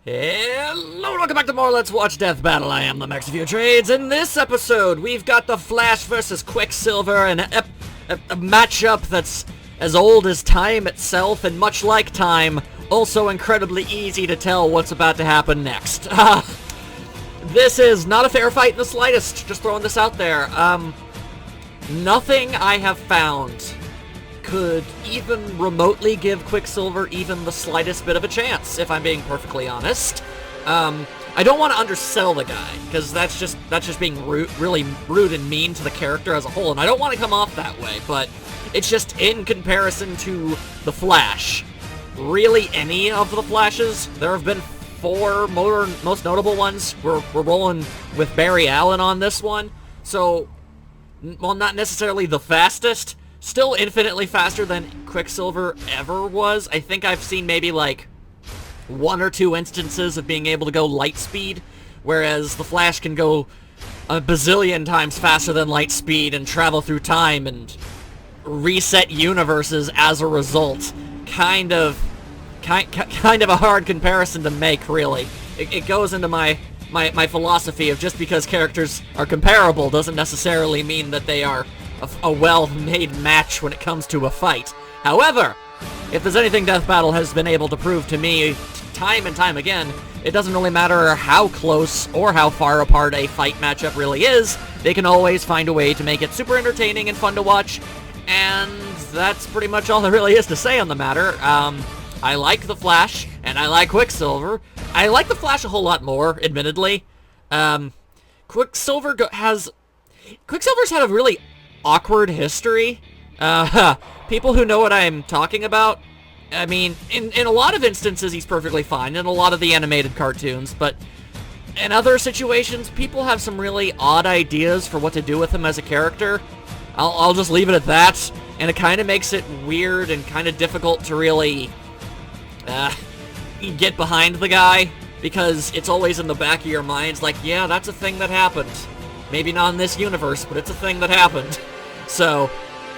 Hello, welcome back to more Let's Watch Death Battle. I am the Max of Your Trades. In this episode, we've got the Flash versus Quicksilver, and a matchup that's as old as time itself, and much like time, also incredibly easy to tell what's about to happen next. This is not a fair fight in the slightest, just throwing this out there. Nothing I have found could even remotely give Quicksilver even the slightest bit of a chance, if I'm being perfectly honest. I don't want to undersell the guy, because that's just being really rude and mean to the character as a whole, and I don't want to come off that way, but it's just in comparison to the Flash. Really, any of the Flashes, there have been four most notable ones. We're rolling with Barry Allen on this one, so, well, not necessarily the fastest, still infinitely faster than Quicksilver ever was. I think I've seen maybe like one or two instances of being able to go light speed, whereas the Flash can go a bazillion times faster than light speed and travel through time and reset universes as a result. Kind of a hard comparison to make, really. It goes into my philosophy of just because characters are comparable doesn't necessarily mean that they are a well-made match when it comes to a fight. However, if there's anything Death Battle has been able to prove to me time and time again, it doesn't really matter how close or how far apart a fight matchup really is, they can always find a way to make it super entertaining and fun to watch, and that's pretty much all there really is to say on the matter. I like the Flash, and I like Quicksilver. I like the Flash a whole lot more, admittedly. Quicksilver's had a really awkward history. People who know what I'm talking about, I mean, in a lot of instances he's perfectly fine in a lot of the animated cartoons, but in other situations people have some really odd ideas for what to do with him as a character. I'll just leave it at that, and it kind of makes it weird and kind of difficult to really get behind the guy, because it's always in the back of your mind. It's like, yeah, that's a thing that happened. Maybe not in this universe, but it's a thing that happened. So,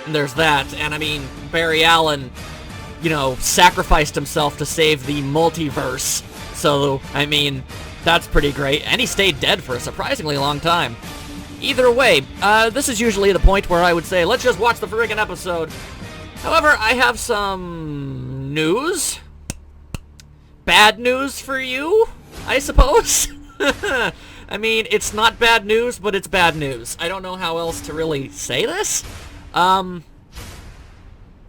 there's that. And I mean, Barry Allen, you know, sacrificed himself to save the multiverse. So, I mean, that's pretty great. And he stayed dead for a surprisingly long time. Either way, this is usually the point where I would say, let's just watch the friggin' episode. However, I have some news. Bad news for you, I suppose? I mean, it's not bad news, but it's bad news. I don't know how else to really say this.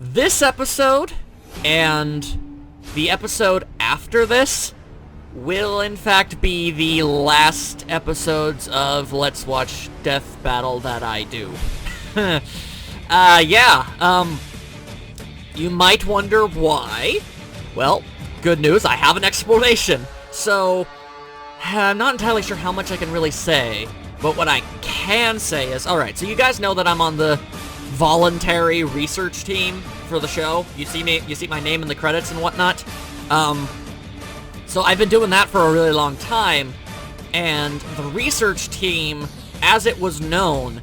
This episode and the episode after this will in fact be the last episodes of Let's Watch Death Battle that I do. You might wonder why. Well, good news, I have an explanation. So, I'm not entirely sure how much I can really say, but what I can say is, alright, so you guys know that I'm on the voluntary research team for the show. You see my name in the credits and whatnot. So I've been doing that for a really long time, and the research team, as it was known,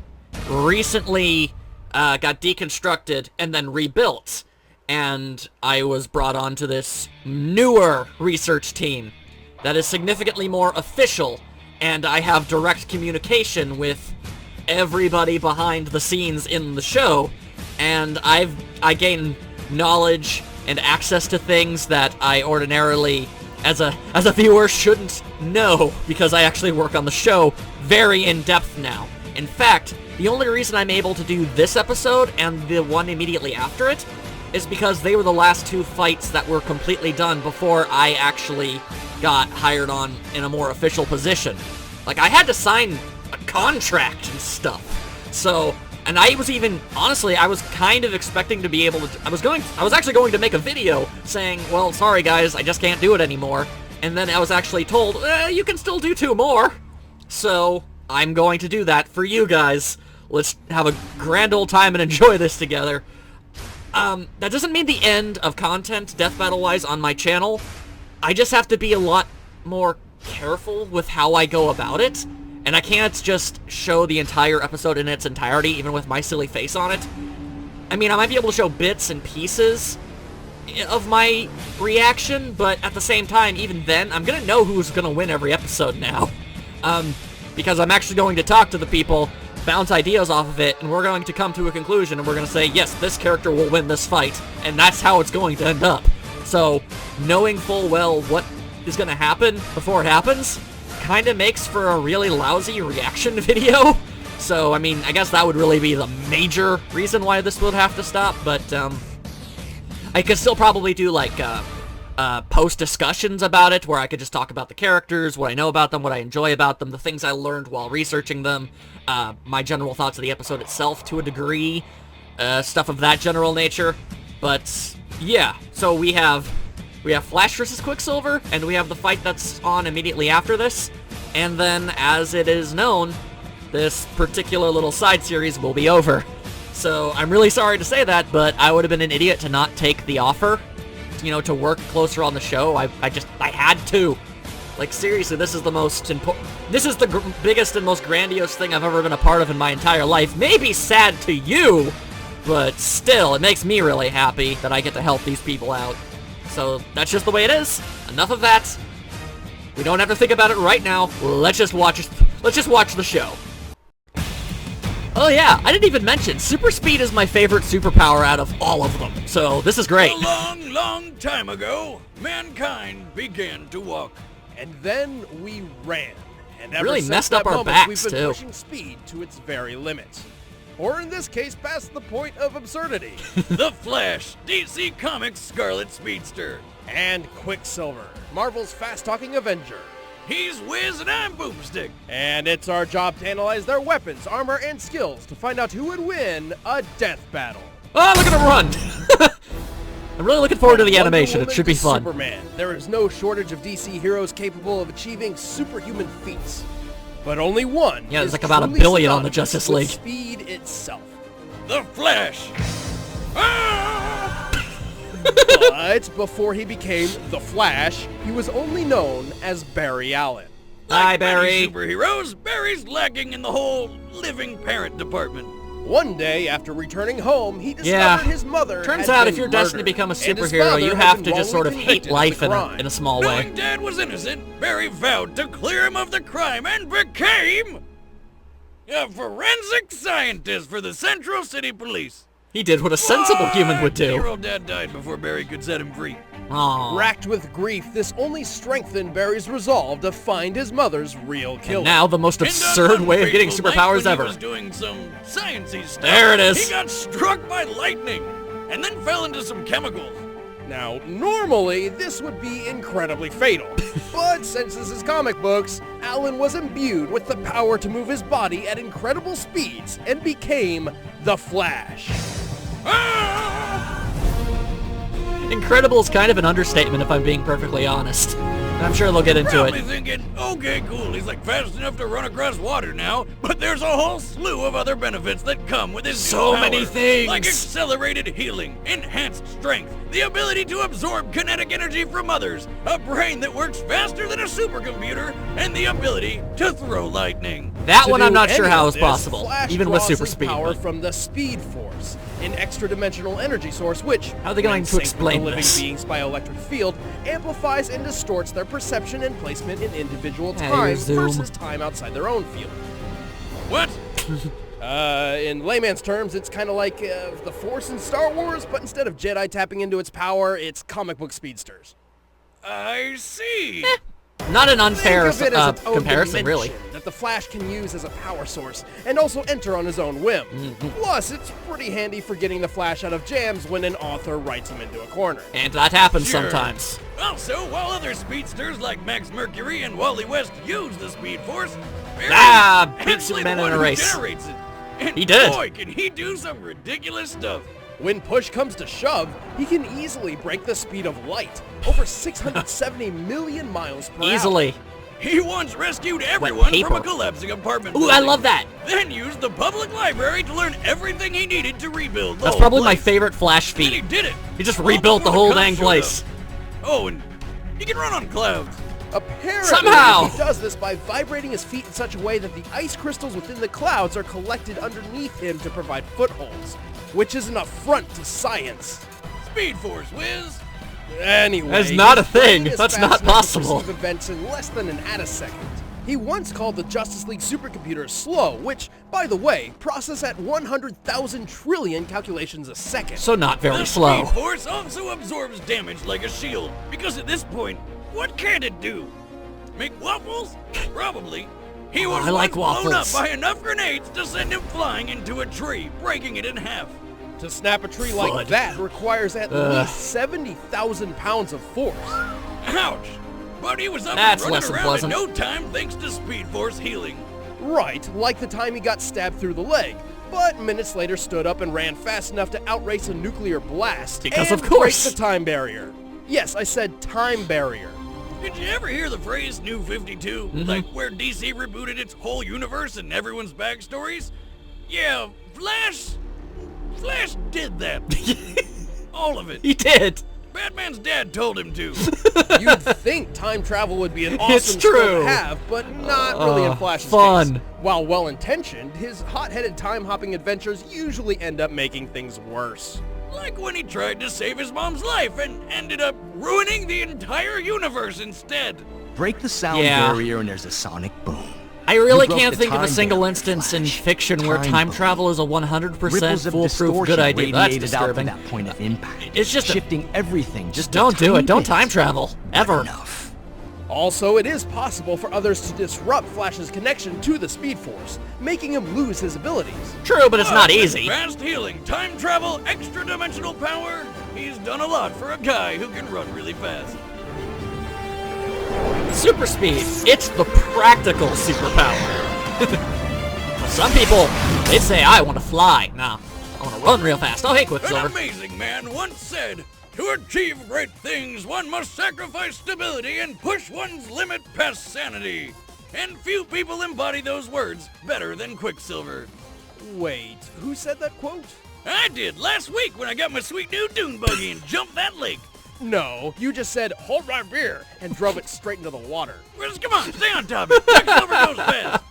recently got deconstructed and then rebuilt, and I was brought on to this newer research team that is significantly more official, and I have direct communication with everybody behind the scenes in the show, and I gain knowledge and access to things that I ordinarily, as a viewer, shouldn't know, because I actually work on the show very in-depth now. In fact, the only reason I'm able to do this episode and the one immediately after it is because they were the last two fights that were completely done before I actually got hired on in a more official position. Like, I had to sign a contract and stuff. So, and I was even, honestly, I was kind of expecting to be able to, I was actually going to make a video saying, well, sorry guys, I just can't do it anymore. And then I was actually told, you can still do 2 more. So, I'm going to do that for you guys. Let's have a grand old time and enjoy this together. That doesn't mean the end of content, Death Battle-wise, on my channel. I just have to be a lot more careful with how I go about it, and I can't just show the entire episode in its entirety, even with my silly face on it. I mean, I might be able to show bits and pieces, of my reaction, but at the same time, even then, I'm gonna know who's gonna win every episode now. Because I'm actually going to talk to the people, bounce ideas off of it, and we're going to come to a conclusion, and we're going to say, yes, this character will win this fight, and that's how it's going to end up. So, knowing full well what is going to happen before it happens, kind of makes for a really lousy reaction video. So, I mean, I guess that would really be the major reason why this would have to stop, but, I could still probably do, like, post discussions about it, where I could just talk about the characters, what I know about them, what I enjoy about them, the things I learned while researching them, my general thoughts of the episode itself to a degree, stuff of that general nature. But yeah, so we have Flash versus Quicksilver, and we have the fight that's on immediately after this, and then, as it is known, this particular little side series will be over. So I'm really sorry to say that, but I would have been an idiot to not take the offer, you know, to work closer on the show. I had to. Like, seriously, this is the most important, this is the biggest and most grandiose thing I've ever been a part of in my entire life. Maybe sad to you, but still, it makes me really happy that I get to help these people out. So, that's just the way it is. Enough of that. We don't have to think about it right now. Let's just watch the show. Oh yeah, I didn't even mention, super speed is my favorite superpower out of all of them, so this is great. A long, long time ago, mankind began to walk. And then we ran. And ever Really since messed that up our moment, backs, we've been too. pushing speed to its very limits. Or in this case, past the point of absurdity. The Flash, DC Comics Scarlet Speedster. And Quicksilver, Marvel's fast-talking Avenger. He's Wiz and I'm Boomstick. And it's our job to analyze their weapons, armor, and skills to find out who would win a death battle. Oh, look at him run! I'm really looking forward to the animation. It should be fun. Superman. There is no shortage of DC heroes capable of achieving superhuman feats. But only one. Yeah, there's is like about 1 truly billion on the synonymous Justice with League. Speed itself. The Flash. Ah! But before he became the Flash, he was only known as Barry Allen. Hi, Like many Barry. superheroes, Barry's lacking in the whole living parent department. One day, after returning home, he discovered Yeah. his mother Turns had out been if you're destined to murdered, become a and his superhero, father you had have been to just sort of wrongly hate convicted of life the in crime. a small Knowing way. Dad was innocent, Barry vowed to clear him of the crime and became a forensic scientist for the Central City Police. He did what a sensible human would do. Hero Dad died before Barry could set him free. Aww. Racked with grief, this only strengthened Barry's resolve to find his mother's real killer. And now the most And absurd on way of getting unfateful night superpowers when he ever. was doing some sciencey stuff. There it is. He got struck by lightning and then fell into some chemicals. Now, normally, this would be incredibly fatal. But since this is comic books, Alan was imbued with the power to move his body at incredible speeds and became the Flash. Ah! Incredible is kind of an understatement if I'm being perfectly honest. And I'm sure they'll get into Probably it. thinking, okay, cool, he's like fast enough to run across water now, but there's a whole slew of other benefits that come with his new So power. many things. Like accelerated healing, enhanced strength, the ability to absorb kinetic energy from others, a brain that works faster than a supercomputer, and the ability to throw lightning. That To one do I'm not any sure of how is this, possible, Flash even with draws super his speed. power but- from the Speed Force, an extra-dimensional energy source which, How are they going when to synced with explain the living this? beings by electric field, amplifies and distorts their perception and placement in individual Hey, time Zoom. versus time outside their own field. What? In layman's terms, it's kind of like the Force in Star Wars, but instead of Jedi tapping into its power, it's comic book speedsters. I see. Not an unfair Think of it as its own comparison, really. dimension that the Flash can use as a power source and also enter on his own whim. Plus, it's pretty handy for getting the Flash out of jams when an author writes him into a corner. And that happens Sure. sometimes. Also, while other speedsters like Max Mercury and Wally West use the Speed Force, Barry Beats actually Superman the in one a who race. generates it. And He did. boy, can he do some ridiculous stuff. When push comes to shove, he can easily break the speed of light, over 670 million miles per hour. Easily. He once rescued everyone from paper. a collapsing apartment Ooh, building. I love that. Then used the public library to learn everything he needed to rebuild the That's whole probably my place. favorite Flash And he feat. did it. He just All rebuilt the before whole cops dang showed place. up. Oh, and he can run on clouds. Apparently, Somehow. he does this by vibrating his feet in such a way that the ice crystals within the clouds are collected underneath him to provide footholds, which is an affront to science. Speed Force, Wiz! Anyway, That's not a his brain thing. is That's fast not enough to possible. perceive events in less than an attisecond. He once called the Justice League supercomputer slow, which, by the way, process at 100,000 trillion calculations a second. So not very The slow. Speed Force also absorbs damage like a shield, because at this point, what can it do? Make waffles? Probably. He was I like once blown up waffles. by enough grenades to send him flying into a tree, breaking it in half. To snap a tree like Fud. that requires at least 70,000 pounds of force. Ouch! But he was up That's and less running than around in pleasant. no time thanks to Speed Force healing. Right, like the time he got stabbed through the leg, but minutes later stood up and ran fast enough to outrace a nuclear blast Because and of course. break the time barrier. Yes, I said time barrier. Did you ever hear the phrase New 52? Like where DC rebooted its whole universe and everyone's backstories? Yeah, Flash did that. All of it. He did. Batman's dad told him to. You'd think time travel would be an awesome It's skill true. to have, but not really in Flash's fun. case. While well-intentioned, his hot-headed time-hopping adventures usually end up making things worse. Like when he tried to save his mom's life and ended up ruining the entire universe instead. Break the sound Yeah. barrier and there's a sonic boom. I really broke can't the think of a time single barrier, instance in Flash. fiction where Time time boom. travel is a 100% Ripples of foolproof distortion good idea. That's radiated out to disturbing. that point of impact. It's just shifting everything. Just don't do it. Don't time travel. Ever. Enough. Also, it is possible for others to disrupt Flash's connection to the Speed Force, making him lose his abilities. True, but it's not With easy. Fast healing, time travel, extra dimensional power. He's done a lot for a guy who can run really fast. Super speed. It's the practical superpower. Some people, they say, I want to fly. Nah, I want to run real fast. Oh, hey, An Quicksilver. amazing man once said, "To achieve great things, one must sacrifice stability and push one's limit past sanity." And few people embody those words better than Quicksilver. Wait, who said that quote? I did last week when I got my sweet new dune buggy and jumped that lake. No, you just said, hold my beer, and drove it straight into the water. Wiz, come on, stay on top of it. Quicksilver goes fast.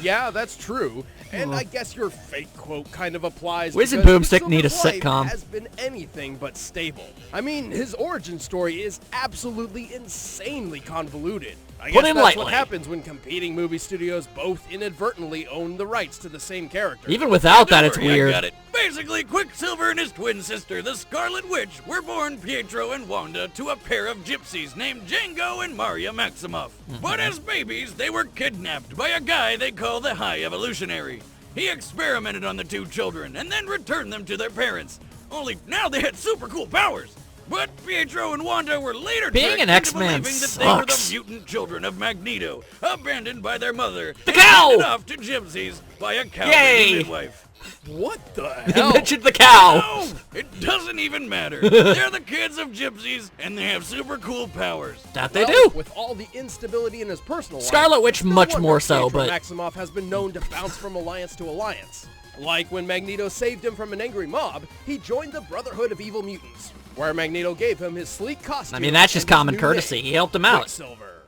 Yeah, that's true. And I guess your fake quote kind of applies. Wiz and because Boomstick need a Quicksilver's life sitcom. has been anything but stable. I mean, his origin story is absolutely insanely convoluted. I Put guess it that's lightly. what happens when competing movie studios both inadvertently own the rights to the same character. Even without that, it's Don't worry, I weird. got it. Basically, Quicksilver and his twin sister, the Scarlet Witch, were born Pietro and Wanda to a pair of gypsies named Django and Maria Maximoff. But as babies, they were kidnapped by a guy they call the High Evolutionary. He experimented on the two children and then returned them to their parents. Only now they had super cool powers. But Pietro and Wanda were later Being tricked an into X-Man believing that they were sucks. the mutant children of Magneto, abandoned by their mother, The and cow! handed off to gypsies by a cowardly Yay! midwife. What the He hell? mentioned the cow. No, it doesn't even matter. They're the kids of gypsies, and they have super cool powers. That they Well, do. With all the instability in his personal life, Scarlet Witch no much wonder more so, Pietro but Maximoff has been known to bounce from alliance to alliance. Like when Magneto saved him from an angry mob, he joined the Brotherhood of Evil Mutants, where Magneto gave him his sleek costume. I mean, that's just and his common new courtesy. name, He helped him out. Quicksilver.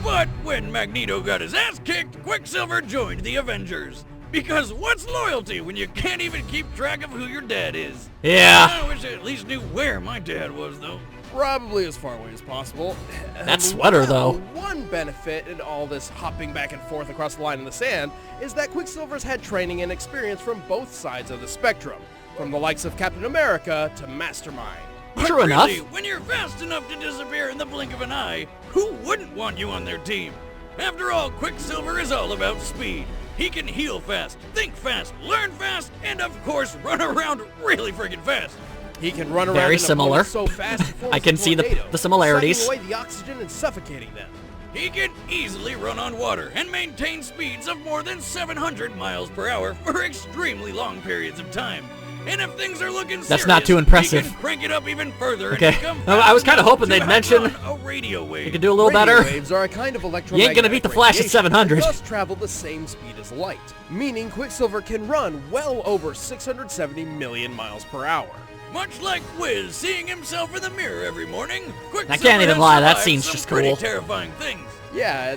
But when Magneto got his ass kicked, Quicksilver joined the Avengers. Because what's loyalty when you can't even keep track of who your dad is? Yeah. I wish I at least knew where my dad was, though. Probably as far away as possible. That sweater, though. One benefit in all this hopping back and forth across the line in the sand is that Quicksilver's had training and experience from both sides of the spectrum, from the likes of Captain America to Mastermind. But True enough. really, when you're fast enough to disappear in the blink of an eye, who wouldn't want you on their team? After all, Quicksilver is all about speed. He can heal fast, think fast, learn fast, and of course run around really freaking fast. He can run around Very in similar. opponents so fast he forms I can a see the tornado, similarities. sucking away the oxygen and suffocating them. He can easily run on water and maintain speeds of more than 700 miles per hour for extremely long periods of time. And if things are looking serious, That's not too impressive. he can crank it up even further Okay. and become I was kinda fast hoping enough they'd to mention outrun a radio wave. You could do a little Radio better. waves are a kind of electromagnetic You ain't gonna beat the Flash at radiation 700. that thus travel the same speed as light, meaning Quicksilver can run well over 670 million miles per hour. Much like Wiz seeing himself in the mirror every morning, Quicksilver I can't even has lie, that survived scene's some just pretty cool. terrifying things. Yeah,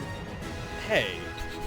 hey.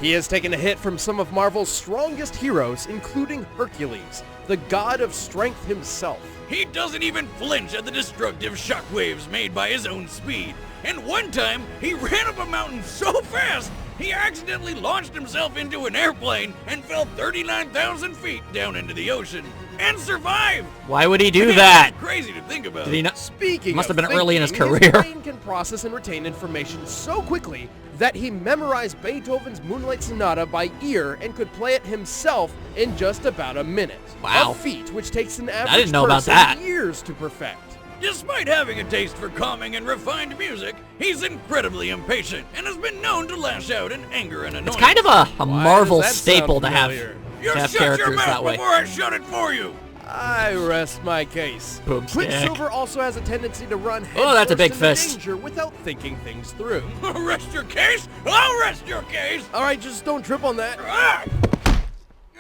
He has taken a hit from some of Marvel's strongest heroes, including Hercules, the god of strength himself. He doesn't even flinch at the destructive shockwaves made by his own speed. And one time, he ran up a mountain so fast, he accidentally launched himself into an airplane and fell 39,000 feet down into the ocean. And survived! Why would he do that? Crazy to think about. Did he not? Speaking Must of have been early in his thinking, career. His brain can process and retain information so quickly that he memorized Beethoven's Moonlight Sonata by ear and could play it himself in just about a minute. Wow. A feat which takes an average didn't know about person that. years to perfect. Despite having a taste for calming and refined music, he's incredibly impatient and has been known to lash out in anger and annoyance. It's kind of a Why Marvel does that staple sound to have, familiar? You to have shut your characters mouth that way. before I shut it for you! I rest my case. Boomstick. Quicksilver also has a tendency to run Oh, that's a big headfirst fist. into danger without thinking things through. Rest your case? I'll rest your case! All right, just don't trip on that.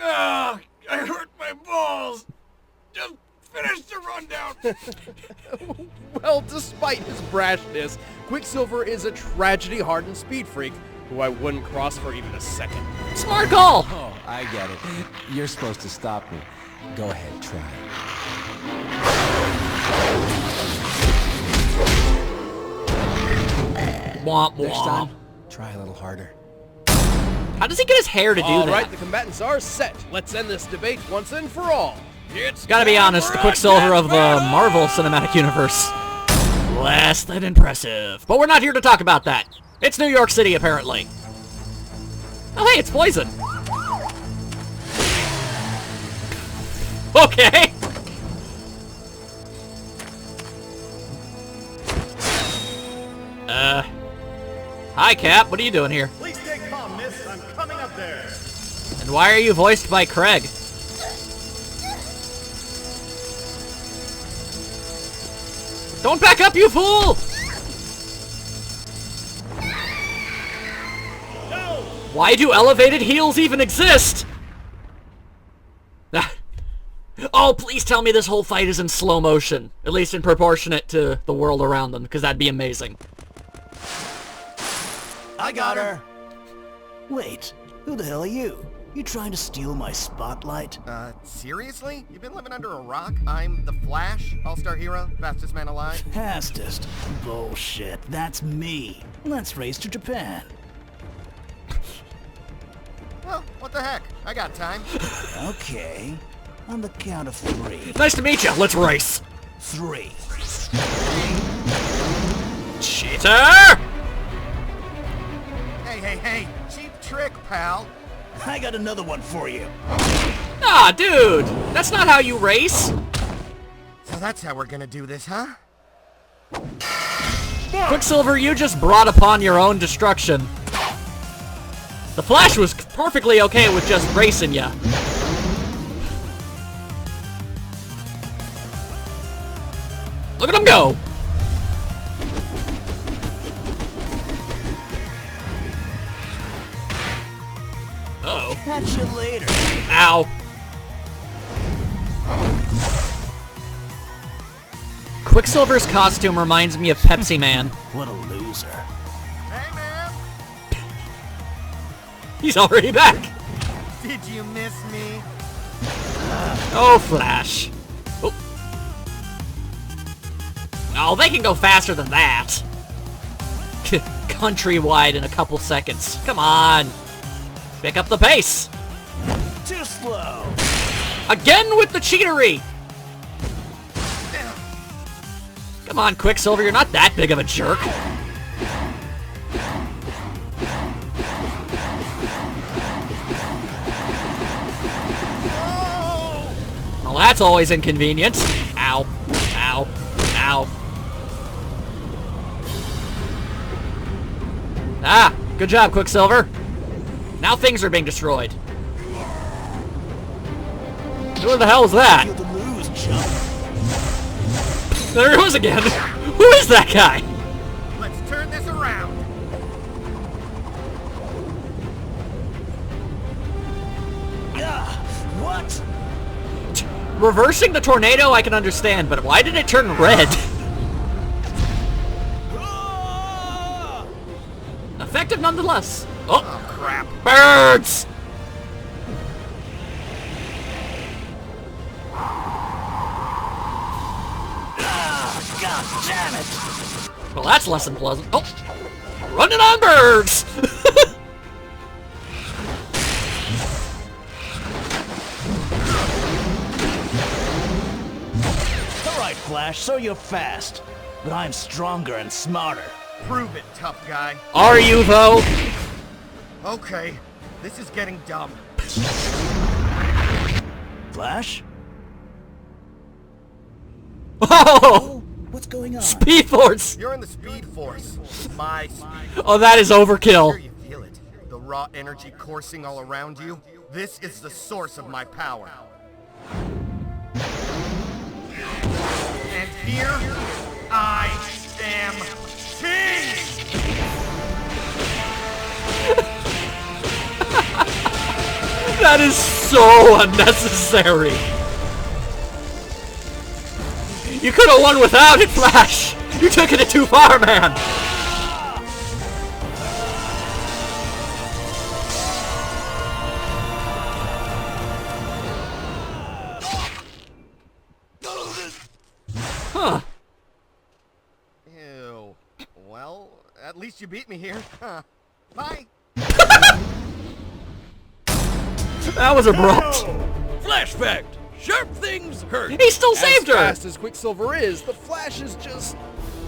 Ah, I hurt my balls! Just finish the rundown! Well, despite his brashness, Quicksilver is a tragedy-hardened speed freak who I wouldn't cross for even a second. Smart call. Oh, I get it. You're supposed to stop me. Go ahead, try. Womp Next time, womp. try a little harder. How does he get his hair to do All that? right, the combatants are set. Let's end this debate once and for all. It's Gotta be time honest, for the a Quicksilver of the death Marvel battle! Cinematic Universe. Less than impressive. But we're not here to talk about that. It's New York City, apparently. Oh, hey, it's poison. Okay. Hi, Cap. What are you doing here? Please stay calm, miss. I'm coming up there. And why are you voiced by Craig? Don't back up, you fool! No! Why do elevated heels even exist? Oh, please tell me this whole fight is in slow motion. At least in proportionate to the world around them, because that'd be amazing. I got her. Wait, who the hell are you? You trying to steal my spotlight? Seriously? You've been living under a rock? I'm the Flash, all-star hero, fastest man alive. Fastest? Bullshit, that's me. Let's race to Japan. Well, what the heck? I got time. Okay, on the count of 3. Nice to meet you. Let's race. 3. Cheater! Hey, cheap trick, pal. I got another one for you. Ah, dude! That's not how you race! So that's how we're gonna do this, huh? Quicksilver, you just brought upon your own destruction. The Flash was perfectly okay with just racing ya. Look at him go! Uh-oh. Catch you later. Ow. Quicksilver's costume reminds me of Pepsi Man. What a loser. Hey, man! He's already back. Did you miss me? Oh, Flash. Oh. Oh, they can go faster than that. Countrywide in a couple seconds. Come on. Pick up the pace. Too slow. Again with the cheatery. Come on, Quicksilver, you're not that big of a jerk. Well, that's always inconvenient. Ow. Ow. Ow. Ah, good job, Quicksilver. Now things are being destroyed. Who the hell was that? Feel the lose, chump. There it goes again. Who is that guy? Let's turn this around. What? Reversing the tornado I can understand, but why did it turn red? Effective nonetheless. Oh, Oh, crap. birds! Well, that's less than pleasant. Oh! Running on birds! Alright, Flash, so you're fast. But I'm stronger and smarter. Prove it, tough guy. Are you, though? Okay, this is getting dumb. Flash? Oh! What's going on? Speed Force! You're in the Speed Force. My speed. Oh, that is Sure overkill. you feel it. The raw energy coursing all around you. This is the source of my power. And here, I am king! That is so unnecessary. You could have won without it, Flash! You took it too far, man! Huh. Ew. Well, at least you beat me here. Huh. Bye. That was abrupt. Flash fact. Sharp things hurt. He still saved her! As fast as Quicksilver is, the Flash is just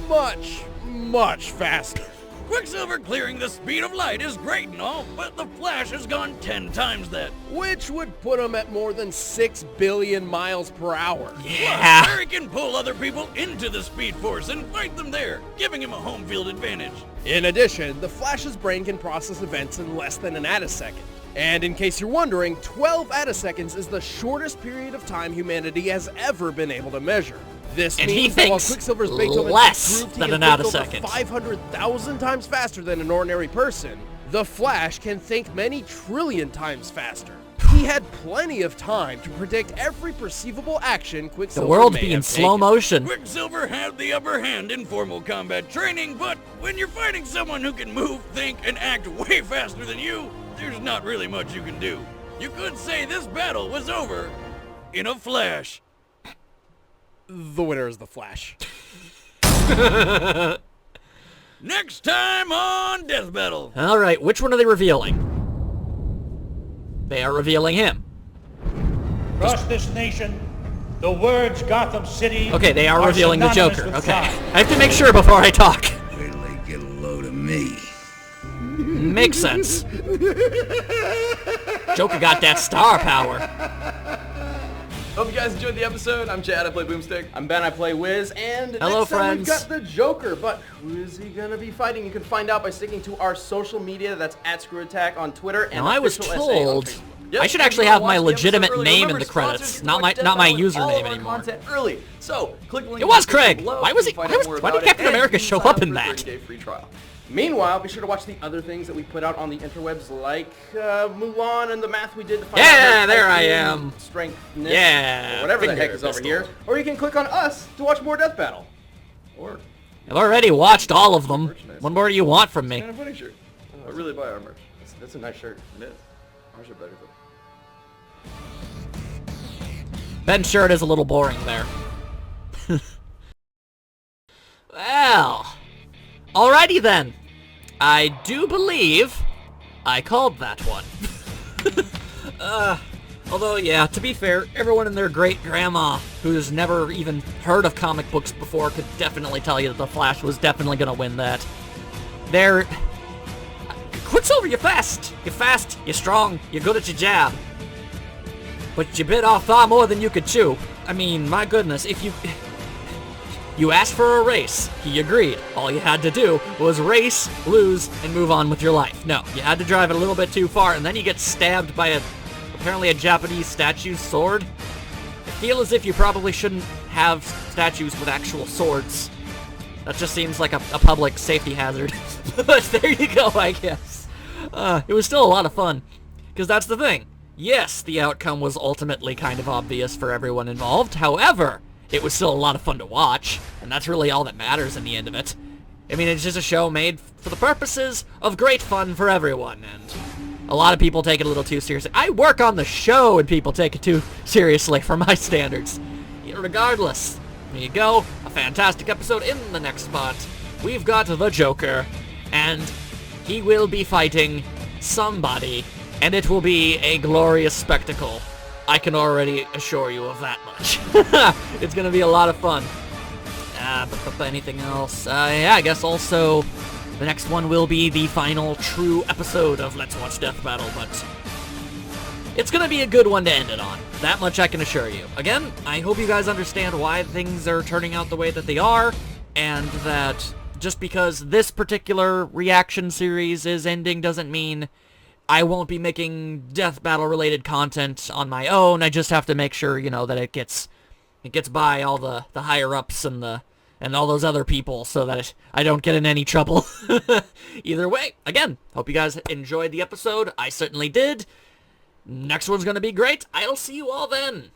much faster. Quicksilver clearing the speed of light is great and all, but the Flash has gone 10 times that. Which would put him at more than 6 billion miles per hour. Yeah. Barry can pull other people into the Speed Force and fight them there, giving him a home field advantage. In addition, the Flash's brain can process events in less than an attisecond. And in case you're wondering, 12 attiseconds is the shortest period of time humanity has ever been able to measure. This And he means that while thinks Quicksilver's Beethoven less proved he than can an think over attisecond. 500,000 times faster than an ordinary person, the Flash can think many trillion times faster. He had plenty of time to predict every perceivable action Quicksilver The world may be in have slow taken. motion. Quicksilver had the upper hand in formal combat training, but when you're fighting someone who can move, think, and act way faster than you, there's not really much you can do. You could say this battle was over in a flash. The winner is the Flash. Next time on Death Battle. Alright, which one are they revealing? They are revealing him. Across this nation, the words Gotham City. Okay, they are revealing the synonymous Joker. with Okay. crime. I have to make sure before I talk. Wait till they get a load of me. Makes sense. Joker got that star power. Hope you guys enjoyed the episode. I'm Chad, I play Boomstick. I'm Ben, I play Wiz. And Hello, next time we've friends. got the Joker. But who is he gonna be fighting? You can find out by sticking to our social media. That's @ScrewAttack on Twitter and Now, I was official SA on told Facebook. I should if actually you have wanna my watch the episode legitimate early, name in remember, the credits, sponsors not can my watch Death not my Battle and all username of our anymore. content early. So click the link It in was the description Craig. below Why was to he? find Why out was? more Why did about Captain it, and America you can show sign up in for a that? 30-day free trial. Meanwhile, be sure to watch the other things that we put out on the interwebs, like Mulan and the math we did to find out Yeah, her there I type am. strengthness, Yeah, or whatever the finger heck is over pistol. here. Or you can click on us to watch more Death Battle. Or I've already watched all of them. What more do you want from me? kind of funny shirt. I really buy our merch. That's a nice shirt. It is. Ours are better though. Ben's shirt is a little boring there. Well, alrighty then. I do believe I called that one. Although, yeah, to be fair, everyone and their great-grandma who's never even heard of comic books before could definitely tell you that the Flash was definitely gonna win that. Quicksilver, you're fast! You're fast, you're strong, you're good at your jab. But you bit off far more than you could chew. I mean, my goodness, if you asked for a race, he agreed. All you had to do was race, lose, and move on with your life. No, you had to drive it a little bit too far, and then you get stabbed by apparently a Japanese statue's sword. I feel as if you probably shouldn't have statues with actual swords. That just seems like a public safety hazard. But there you go, I guess. It was still a lot of fun, because that's the thing. Yes, the outcome was ultimately kind of obvious for everyone involved. However, it was still a lot of fun to watch, and that's really all that matters in the end of it. I mean, it's just a show made for the purposes of great fun for everyone, and a lot of people take it a little too seriously. I work on the show, and people take it too seriously for my standards. Regardless, There you go. A fantastic episode. In the next spot, we've got the Joker, and he will be fighting somebody, and it will be a glorious spectacle. I can already assure you of that much. It's gonna be a lot of fun. But anything else? Yeah, I guess also the next one will be the final true episode of Let's Watch Death Battle, but it's gonna be a good one to end it on. That much I can assure you. Again, I hope you guys understand why things are turning out the way that they are, and that just because this particular reaction series is ending doesn't mean I won't be making Death Battle related content on my own. I just have to make sure, you know, that it gets by all the higher ups and all those other people so that I don't get in any trouble. Either way, again, hope you guys enjoyed the episode. I certainly did. Next one's gonna be great. I'll see you all then.